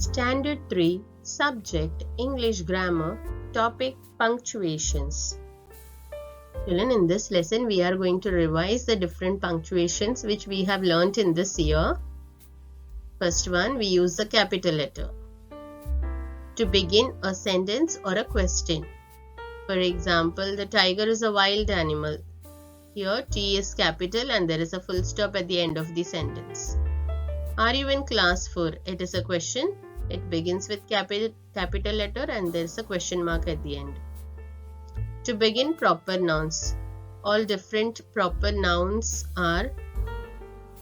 Standard 3 Subject English Grammar Topic Punctuations. Children, in this lesson we are going to revise the different punctuations which we have learnt in this year. First one, we use the capital letter to begin a sentence or a question. For example, the tiger is a wild animal. Here T is capital and there is a full stop at the end of the sentence. Are you in class 4? It is a question. It begins with capital letter and there is a question mark at the end. To begin proper nouns. All different proper nouns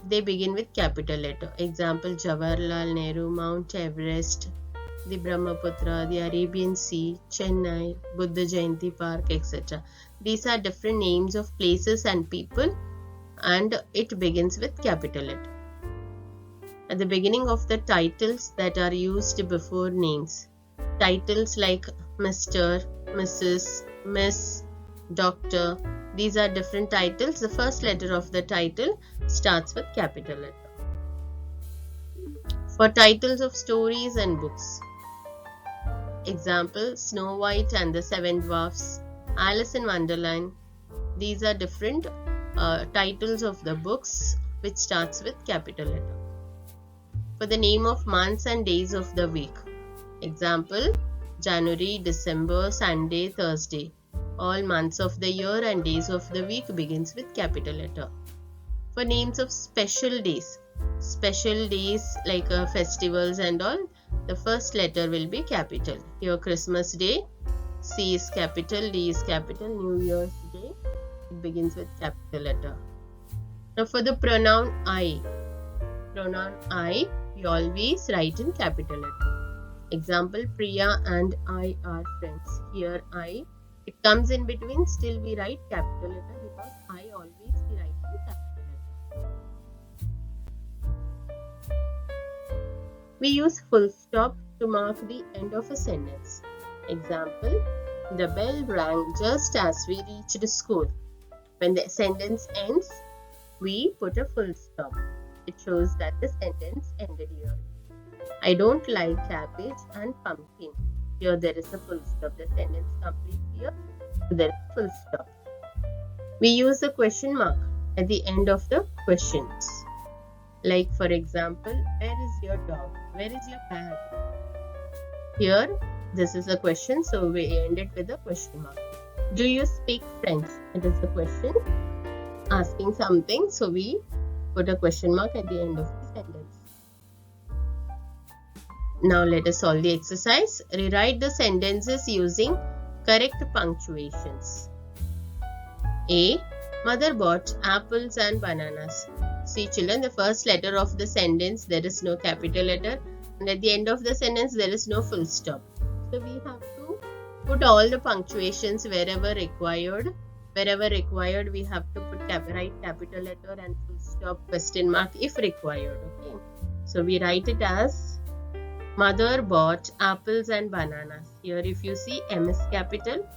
they begin with capital letter. Example, Jawaharlal Nehru, Mount Everest, the Brahmaputra, the Arabian Sea, Chennai, Buddha Jayanti Park, etc. These are different names of places and people and it begins with capital letter. At the beginning of the titles that are used before names. Titles like Mr., Mrs., Miss, Doctor. These are different titles. The first letter of the title starts with capital letter. For titles of stories and books. Example, Snow White and the Seven Dwarfs, Alice in Wonderland. These are different titles of the books which starts with capital letter. For the name of months and days of the week. Example, January, December, Sunday, Thursday. All months of the year and days of the week begins with capital letter. For names of special days like festivals and all, the first letter will be capital. Here Christmas Day, C is capital, D is capital, New Year's Day, it begins with capital letter. Now for the pronoun I, we always write in capital letter. Example, Priya and I are friends. Here I, it comes in between, still we write capital letter because I always we write in capital letter. We use full stop to mark the end of a sentence. Example, the bell rang just as we reached school. When the sentence ends, we put a full stop. It shows that the sentence ended here. I don't like cabbage and pumpkin. Here there is a full stop. The sentence completes here. There is a full stop. We use a question mark at the end of the questions. Like for example, where is your dog? Where is your bag? Here this is a question, so we end it with a question mark. Do you speak French? It is a question asking something, so we put a question mark at the end of the sentence. Now let us solve the exercise. Rewrite the sentences using correct punctuations. A. Mother bought apples and bananas. See children, the first letter of the sentence there is no capital letter and at the end of the sentence there is no full stop. So we have to put all the punctuations wherever required. Wherever required, we have to write capital letter and full stop question mark if required. Okay. So we write it as Mother bought apples and bananas. Here if you see M is capital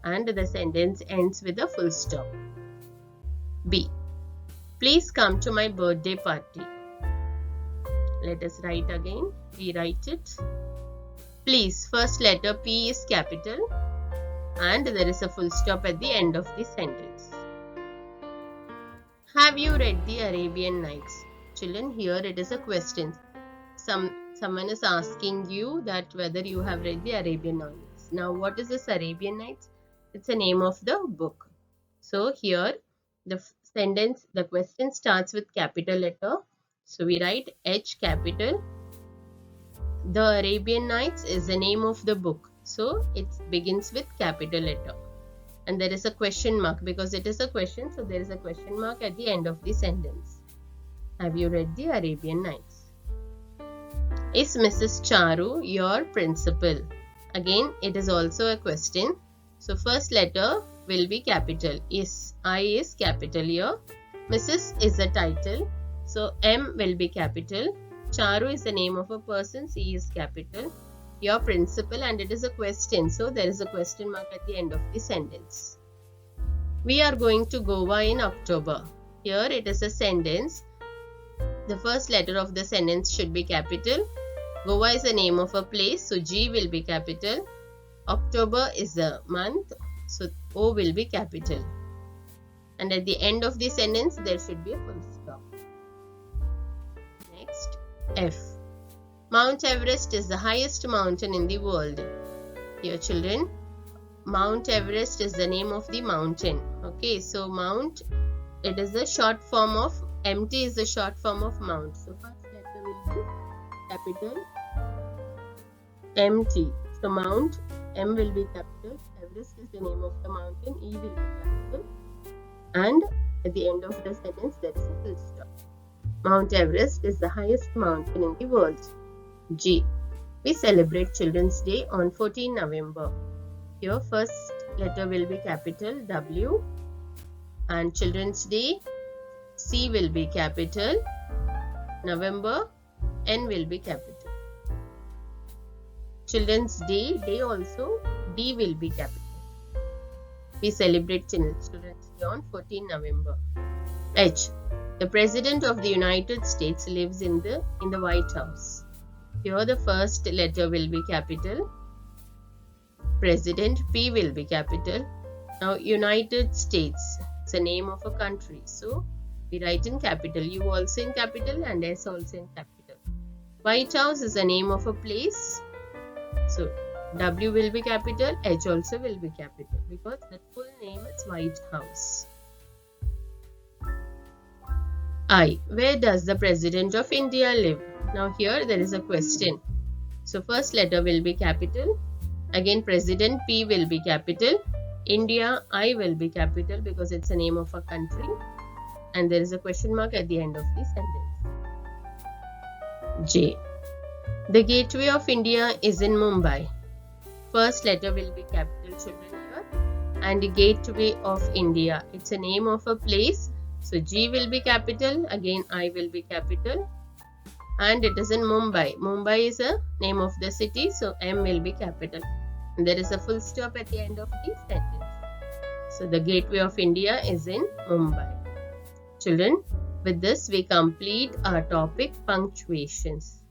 and the sentence ends with a full stop. B. Please come to my birthday party. Let us write again. Rewrite it. Please, first letter P is capital and there is a full stop at the end of the sentence. Have you read the Arabian Nights? Children, here it is a question. Someone is asking you that whether you have read the Arabian Nights. Now what is this Arabian Nights? It's a name of the book. So here the question starts with capital letter. So we write H capital. The Arabian Nights is the name of the book. So it begins with capital letter. And there is a question mark because it is a question. So there is a question mark at the end of the sentence. Have you read the Arabian Nights? Is Mrs. Charu your principal? Again, it is also a question. So first letter will be capital. I is capital here. Mrs. is the title. So M will be capital. Charu is the name of a person. C is capital. Your principal, and it is a question. So there is a question mark at the end of the sentence. We are going to Goa in October. Here it is a sentence. The first letter of the sentence should be capital Goa is the name of a place, so G will be capital. October is the month, so O will be capital. And at the end of the sentence, there should be a full stop. Next, F. Mount Everest is the highest mountain in the world. Here, children, Mount Everest is the name of the mountain. Okay, so Mount, it is the short form of, MT is the short form of Mount. So first letter will be capital MT. So Mount, M will be capital, Everest is the name of the mountain, E will be capital, and at the end of the sentence there is a full stop. Mount Everest is the highest mountain in the world. G. We celebrate Children's Day on 14 November. Here first letter will be capital W, and Children's Day, C will be capital, November, N will be capital. Children's Day, day also, D will be capital. We celebrate Children's Day on 14 November. H. The President of the United States lives in the White House. Here the first letter will be capital. President, P will be capital. Now United States, it's a name of a country. So we write in capital, U also in capital and S also in capital. White House is the name of a place. So W will be capital, H also will be capital because the full name is White House. I. Where does the President of India live? Now here there is a question. So first letter will be capital. Again President, P will be capital. India, I will be capital because it's a name of a country. And there is a question mark at the end of the sentence. J. The gateway of India is in Mumbai. First letter will be capital, children, here. And the gateway of India, it's a name of a place. So G will be capital, again I will be capital. And it is in Mumbai. Mumbai is a name of the city, so M will be capital. And there is a full stop at the end of the sentence. So the gateway of India is in Mumbai. Children, with this we complete our topic punctuations.